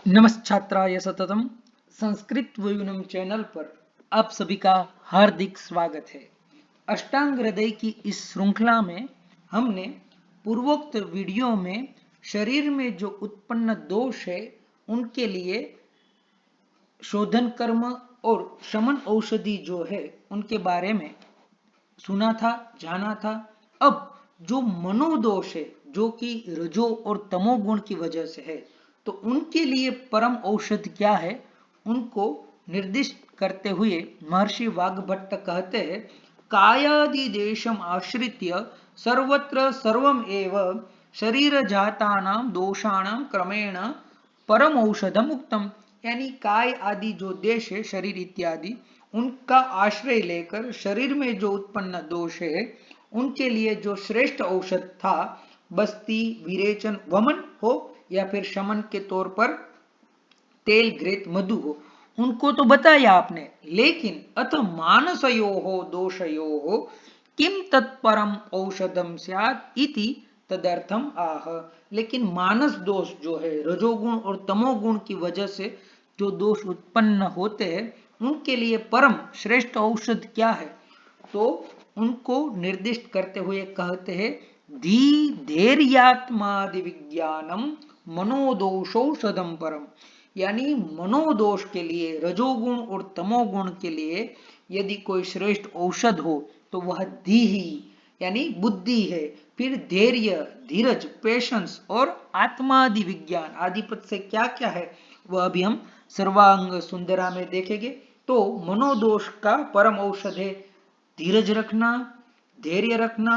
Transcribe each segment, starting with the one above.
नमस्छात्राय सततम Sanskrit वयुनम channel पर आप सभी का हार्दिक स्वागत है। अष्टांग हृदय की इस श्रृंखला में हमने पूर्वोक्त वीडियो में शरीर में जो उत्पन्न दोष है उनके लिए शोधन कर्म और शमन औषधि जो है उनके बारे में सुना था, जाना था। अब जो मनोदोष है जो कि रजो और तमोगुण की वजह से है, तो उनके लिए परम औषध क्या है उनको निर्दिष्ट करते हुए महर्षि वाग्भट्ट कहते हैं, कायादि देशम आश्रित्य सर्वत्र सर्वम एव शरीर जातानां दोषाणां क्रमेण परम औषधम उक्तम। यानी काय आदि जो देश है शरीर इत्यादि उनका आश्रय लेकर शरीर में जो उत्पन्न दोष है उनके लिए जो श्रेष्ठ औषध था, बस्ती विरेचन वमन हो या फिर शमन के तौर पर तेल घृत मधु हो, उनको तो बताया आपने। लेकिन अथ मानसयो हो दोषयो हो किम तत्परम औषधम स्यात् इति तदर्थम आह। लेकिन मानस दोष जो है रजोगुण और तमोगुण की वजह से जो दोष उत्पन्न होते हैं उनके लिए परम श्रेष्ठ औषध क्या है, तो उनको निर्दिष्ट करते हुए कहते हैं, धी धैर्यात्मादि विज्ञानम मनोदोषौषधम परम। यानी मनोदोष के लिए रजोगुण और तमोगुण के लिए यदि कोई श्रेष्ठ औषध हो तो वह धी ही यानी बुद्धि है। फिर धैर्य धीरज पेशेंस और आत्मादि विज्ञान आदिपद से क्या क्या है वह अभी हम सर्वांग सुंदरा में देखेंगे। तो मनोदोष का परम औषध है धीरज रखना, धैर्य रखना,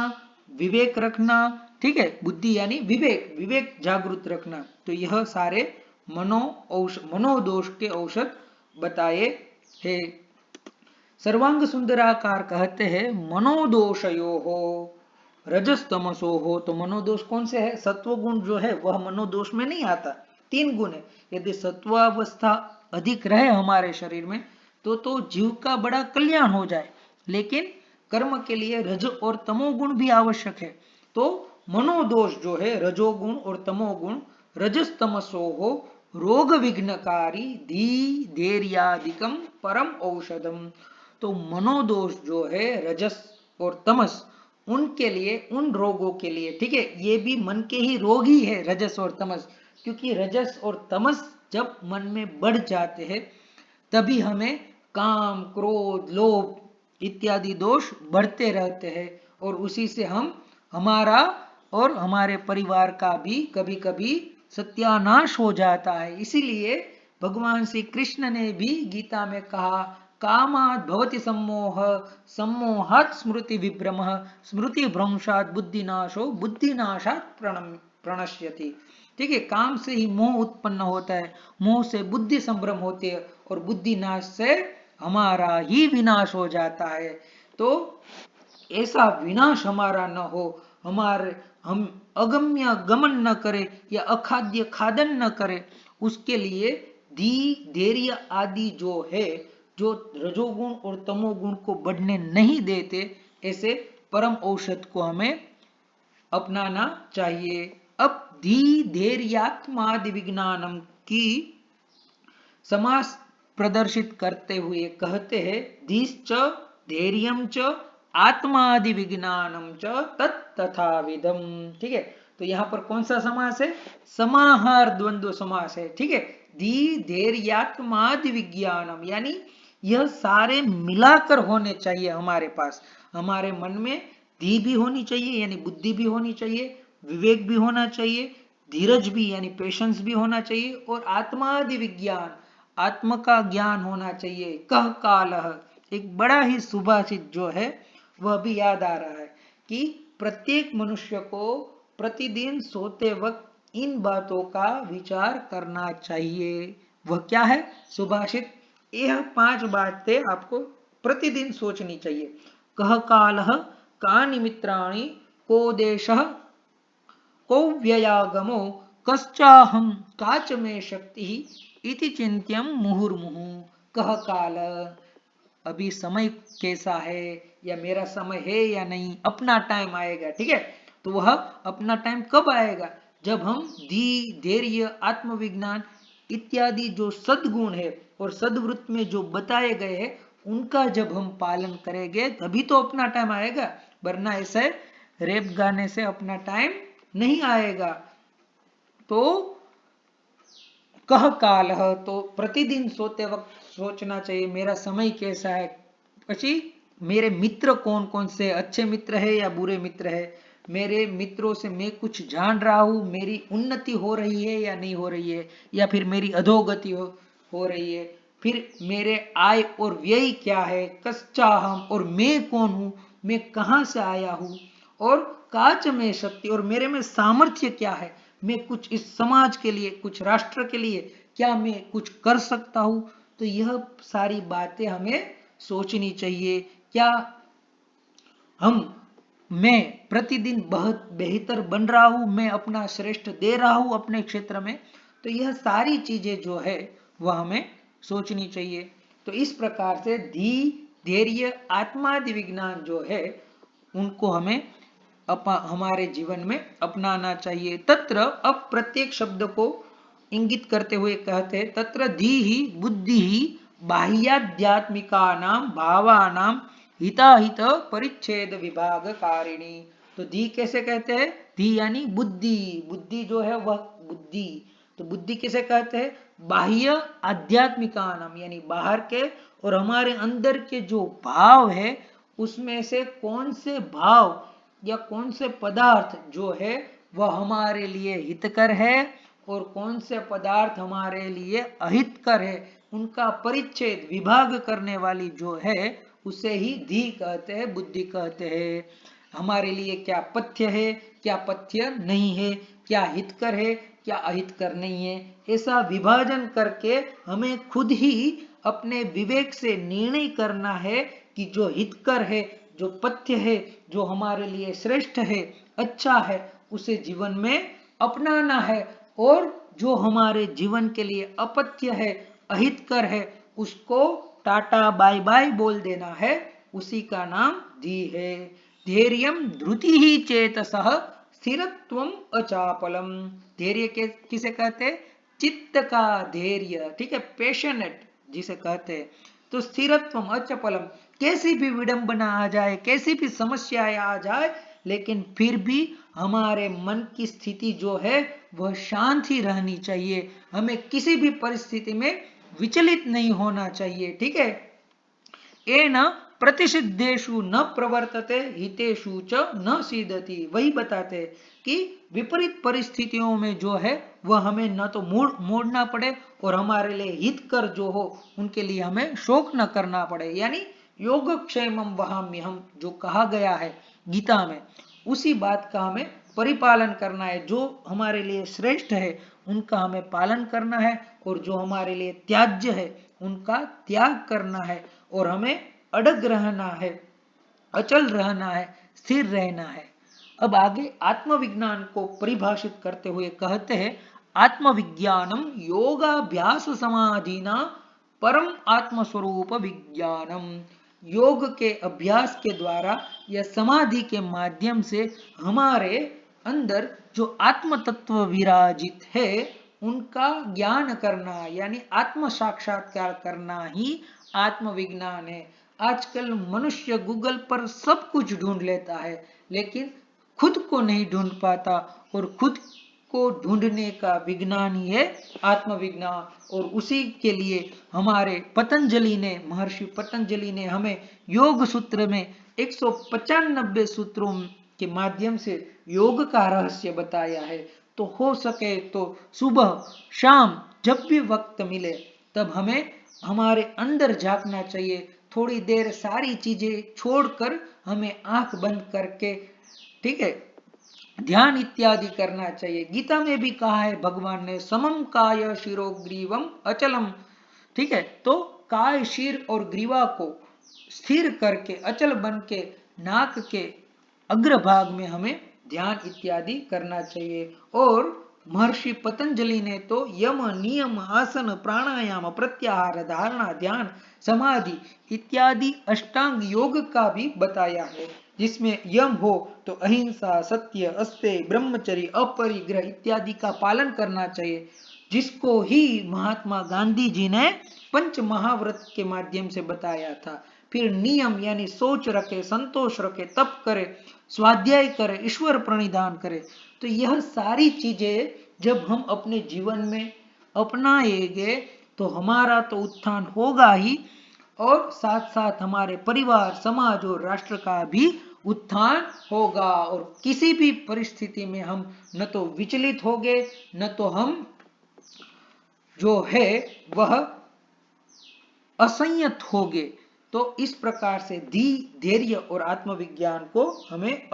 विवेक रखना, ठीक है, बुद्धि यानी विवेक, विवेक जागृत रखना। तो यह सारे मनोदोष के औषध बताए हैं। सर्वांग सुंदराकार कहते हैं, मनोदोषयो हो रजस तमसो हो। तो मनोदोष कौन से है? सत्व गुण जो है वह मनोदोष में नहीं आता। तीन गुण है। यदि सत्वावस्था अधिक रहे हमारे शरीर में तो जीव का बड़ा कल्याण हो जाए। लेकिन कर्म के लिए रज और तमोगुण भी आवश्यक है। तो मनोदोष जो है रजोगुण और तमोगुण रजस तमसो हो रोग विघ्नकारी धी धैर्यादिकम परम औषधम। तो मनोदोष जो है रजस और तमस उनके लिए, उन रोगों के लिए, ठीक है, ये भी मन के ही रोग ही है रजस और तमस। क्योंकि रजस और तमस जब मन में बढ़ जाते हैं तभी हमें काम क्रोध लोभ इत्यादि दोष बढ़ते रहते हैं और उसी से हम हमारा और हमारे परिवार का भी कभी कभी सत्यानाश हो जाता है। इसीलिए भगवान श्री कृष्ण ने भी गीता में कहा, कामात् भवति सम्मोह सम्मोहात् स्मृति विभ्रम स्मृति भ्रंशात् बुद्धिनाशो बुद्धिनाशात् प्रणश्यति। ठीक है, काम से ही मोह उत्पन्न होता है, मोह से बुद्धि संभ्रम होती है और बुद्धि नाश से हमारा ही विनाश हो जाता है। तो ऐसा विनाश हमारा न हो, हमारे हम अगम्य गमन न करें या अखाद्य खादन न करें, उसके लिए धी धैर्य आदि जो है जो रजोगुण और तमोगुण को बढ़ने नहीं देते, ऐसे परम औषध को हमें अपनाना चाहिए। अब धी धैर्यात्मादि विज्ञानम की समास प्रदर्शित करते हुए कहते हैं, धीश्च धैर्यम च आत्मादि विज्ञानम च तथा विधम। ठीक है, तो यहां पर कौन सा समास है? समाहार द्वंद्व समास है। ठीक है, धी धैर्यात्मादि विज्ञानम यानी यह सारे मिलाकर होने चाहिए हमारे पास। हमारे मन में धी भी होनी चाहिए यानी बुद्धि भी होनी चाहिए, विवेक भी होना चाहिए, धीरज भी यानी पेशेंस भी होना चाहिए और आत्मादि विज्ञान आत्म का ज्ञान होना चाहिए। कह काल, एक बड़ा ही सुभाषित जो है वह भी याद आ रहा है कि प्रत्येक मनुष्य को प्रतिदिन सोते वक्त इन बातों का विचार करना चाहिए। वह क्या है सुभाषित? यह 5 बातें आपको प्रतिदिन सोचनी चाहिए। कह काल का निमित्राणि को देश को व्ययागमो कश्चाहम काच में शक्ति इति चिंत्यम मुहुर्मुहु। कह काल, अभी समय कैसा है या मेरा समय है या नहीं, अपना टाइम आएगा। ठीक है, तो वह अपना टाइम कब आएगा? जब हम धैर्य आत्मविज्ञान इत्यादि जो सद्गुण है और सद्वृत्त में जो बताए गए हैं उनका जब हम पालन करेंगे तभी तो अपना टाइम आएगा, वरना ऐसे रेप गाने से अपना टाइम नहीं आएगा। तो कह काल, तो प्रतिदिन सोते वक्त सोचना चाहिए मेरा समय कैसा है, પછી मेरे मित्र कौन कौन से, अच्छे मित्र है या बुरे मित्र है, मेरे मित्रों से मैं कुछ जान रहा हूं, मेरी उन्नति हो रही है या नहीं हो रही है, या फिर मेरी अधोगति हो रही है, फिर मेरे आय और व्यय क्या है, कच्चा हम और मैं कौन हूं, मैं कहां से आया हूं, और काच में शक्ति और मेरे में सामर्थ्य क्या है, मैं कुछ इस समाज के लिए, कुछ राष्ट्र के लिए क्या मैं कुछ कर सकता हूं। तो यह सारी बातें हमें सोचनी चाहिए। क्या मैं प्रतिदिन बहुत बेहतर बन रहा हूं, मैं अपना श्रेष्ठ दे रहा हूं अपने क्षेत्र में, तो यह सारी चीजें जो है वह हमें सोचनी चाहिए। तो इस प्रकार से धैर्य आत्मादि विज्ञान जो है उनको हमें हमारे जीवन में अपनाना चाहिए। तत्र अब प्रत्येक शब्द को इंगित करते हुए कहते हैं तत्र धी ही बुद्धि ही बाह्याध्यात्मिका नाम भावानाम हिताहित परिच्छेद विभाग कारिणी। तो धी कैसे कहते हैं, धी यानी बुद्धि, बुद्धि जो है वह बुद्धि, तो बुद्धि किसे कहते हैं, बाह्य आध्यात्मिका नाम यानी बाहर के और हमारे अंदर के जो भाव है उसमें से कौन से भाव या कौन से पदार्थ जो है वह हमारे लिए हितकर है और कौन से पदार्थ हमारे लिए अहितकर है, उनका परिच्छेद विभाग करने वाली जो है उसे ही धी कहते हैं, बुद्धि कहते हैं। हमारे लिए क्या पथ्य है, क्या पथ्य नहीं है, क्या हितकर है, क्या अहितकर नहीं है, ऐसा विभाजन करके हमें खुद ही अपने विवेक से निर्णय करना है कि जो हितकर है, जो पथ्य है, जो हमारे लिए श्रेष्ठ है, अच्छा है, उसे जीवन में अपनाना है, और जो हमारे जीवन के लिए अपथ्य है, अहितकर है, उसको टाटा बाय बाय बोल देना है, उसी का नाम धी है। धैर्यम धृति ही चेतसः स्थिरत्वम अचापलम। धैर्य किसे कहते हैं, चित्त का धैर्य, ठीक है, पैशनेट जिसे कहते हैं। तो स्थिरत्वम अचपलम, कैसी भी विडंबना आ जाए, कैसी भी समस्याएं आ जाए, लेकिन फिर भी हमारे मन की स्थिति जो है वह शांत ही रहनी चाहिए, हमें किसी भी परिस्थिति में विचलित नहीं होना चाहिए, ठीक है। ये न प्रतिषिद्धेषु न प्रवर्तते हितेषु च न सीदति, वही बताते कि विपरीत परिस्थितियों में जो है वह हमें न तो मोड़ना पड़े और हमारे लिए हितकर जो हो उनके लिए हमें शोक न करना पड़े, यानी योगक्षेमम वहाम्यहम जो कहा गया है गीता में, उसी बात का हमें परिपालन करना है। जो हमारे लिए श्रेष्ठ है उनका हमें पालन करना है, और जो हमारे लिए त्याज्य है उनका त्याग करना है, और हमें अड़ग रहना है, अचल रहना है, स्थिर रहना है। अब आगे आत्मविज्ञान को परिभाषित करते हुए कहते हैं आत्मविज्ञानम योगाभ्यास समाधिना परम आत्मस्वरूप विज्ञानम। योग के अभ्यास के द्वारा या समाधि के माध्यम से हमारे अंदर जो आत्म तत्व विराजित है उनका ज्ञान करना, यानी आत्म साक्षात्कार करना ही आत्मविज्ञान है। आजकल मनुष्य गूगल पर सब कुछ ढूंढ लेता है, लेकिन खुद को नहीं ढूंढ पाता, और खुद को ढूंढने का विज्ञान ही है आत्मविज्ञान। और उसी के लिए हमारे पतंजलि ने, महर्षि पतंजलि ने हमें योग सूत्र में 195 सूत्रों के माध्यम से योग का रहस्य बताया है। तो हो सके तो सुबह शाम जब भी वक्त मिले तब हमें हमारे अंदर झांकना चाहिए, थोड़ी देर सारी चीजें छोड़कर हमें आंख बंद करके, ठीक है, ध्यान इत्यादि करना चाहिए। गीता में भी कहा है भगवान ने समम काय शिरो ग्रीवम अचलम, ठीक है। तो काय, शीर और ग्रीवा को स्थिर करके अचल बन के नाक के अग्रभाग में हमें ध्यान इत्यादि करना चाहिए। और महर्षि पतंजलि ने तो यम, नियम, आसन, प्राणायाम, प्रत्याहार, धारणा, ध्यान, समाधि इत्यादि अष्टांग योग का भी बताया है, जिसमें यम हो तो अहिंसा, सत्य, अस्तेय, ब्रह्मचर्य, अपरिग्रह इत्यादि का पालन करना चाहिए। जिसको ही महात्मा गांधी जी ने पंच महाव्रत के माध्यम से बताया था। फिर नियम यानी सोच रखे, संतोष रखे, तप करे, स्वाध्याय करे, ईश्वर प्रणिधान करे। तो यह सारी चीजें जब हम अपने जीवन में अपनाएंगे तो हमारा तो उत्थान होगा ही, और साथ साथ हमारे परिवार, समाज और राष्ट्र का भी उत्थान होगा। और किसी भी परिस्थिति में हम न तो विचलित होंगे, न तो हम जो है वह असंयत होंगे। तो इस प्रकार से धैर्य और आत्मविज्ञान को हमें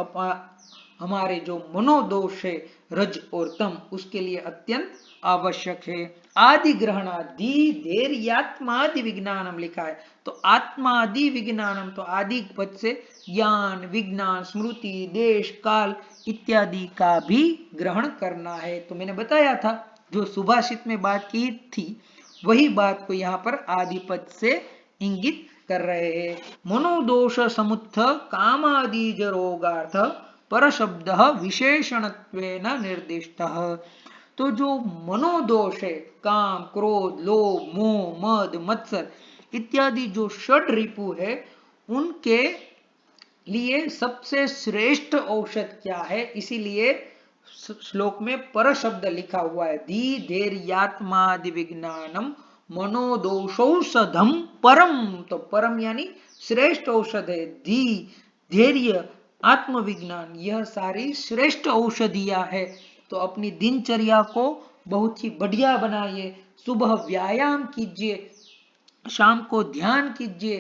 हमारे जो मनोदोष है रज और तम, उसके लिए अत्यंत आवश्यक है। आदि ग्रहणादि धैर्यात्मादि विज्ञानम लिखा है, तो आत्मादि विज्ञानम, तो आदि पद से ज्ञान, विज्ञान, स्मृति, देश, काल इत्यादि का भी ग्रहण करना है। तो मैंने बताया था जो सुभाषित में बात की थी वही बात को यहाँ पर आदि पद से इंगित कर रहे हैं। मनोदोष समुत्थ कामादि रोगार्थ पर शब्द विशेषणत्वेन निर्दिष्टः। तो जो मनोदोष है, काम, क्रोध, लोभ, मोह, मद, मत्सर इत्यादि जो षड रिपु है, उनके लिए सबसे श्रेष्ठ औषध क्या है, इसीलिए श्लोक में पर शब्द लिखा हुआ है। धैर्यात्मादि विज्ञानम मनोदोषौषधम परम, तो परम यानी श्रेष्ठ औषध है। धैर्य, आत्मविज्ञान, यह सारी श्रेष्ठ औषधियां है। तो अपनी दिनचर्या को बहुत ही बढ़िया बनाइए, सुबह व्यायाम कीजिए, शाम को ध्यान कीजिए,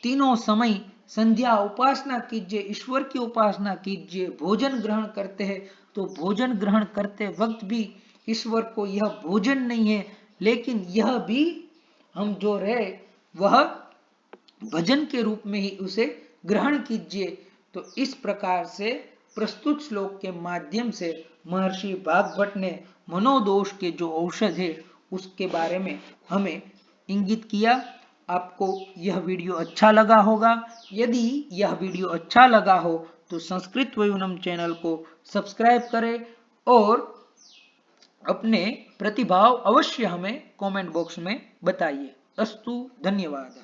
तीनों समय संध्या उपासना कीजिए, ईश्वर की उपासना कीजिए। भोजन ग्रहण करते हैं तो भोजन ग्रहण करते वक्त भी ईश्वर को यह भोजन नहीं है, लेकिन यह भी हम जो रहे वह भजन के रूप में ही उसे ग्रहण कीजिए। तो इस प्रकार से प्रस्तुत श्लोक के माध्यम से महर्षि भागवत ने मनोदोष के जो औषध है उसके बारे में हमें इंगित किया। आपको यह वीडियो अच्छा लगा होगा। यदि यह वीडियो अच्छा लगा हो तो संस्कृत वयुनम चैनल को सब्सक्राइब करें और अपने प्रतिभाव अवश्य हमें कमेंट बॉक्स में बताइए। अस्तु, धन्यवाद।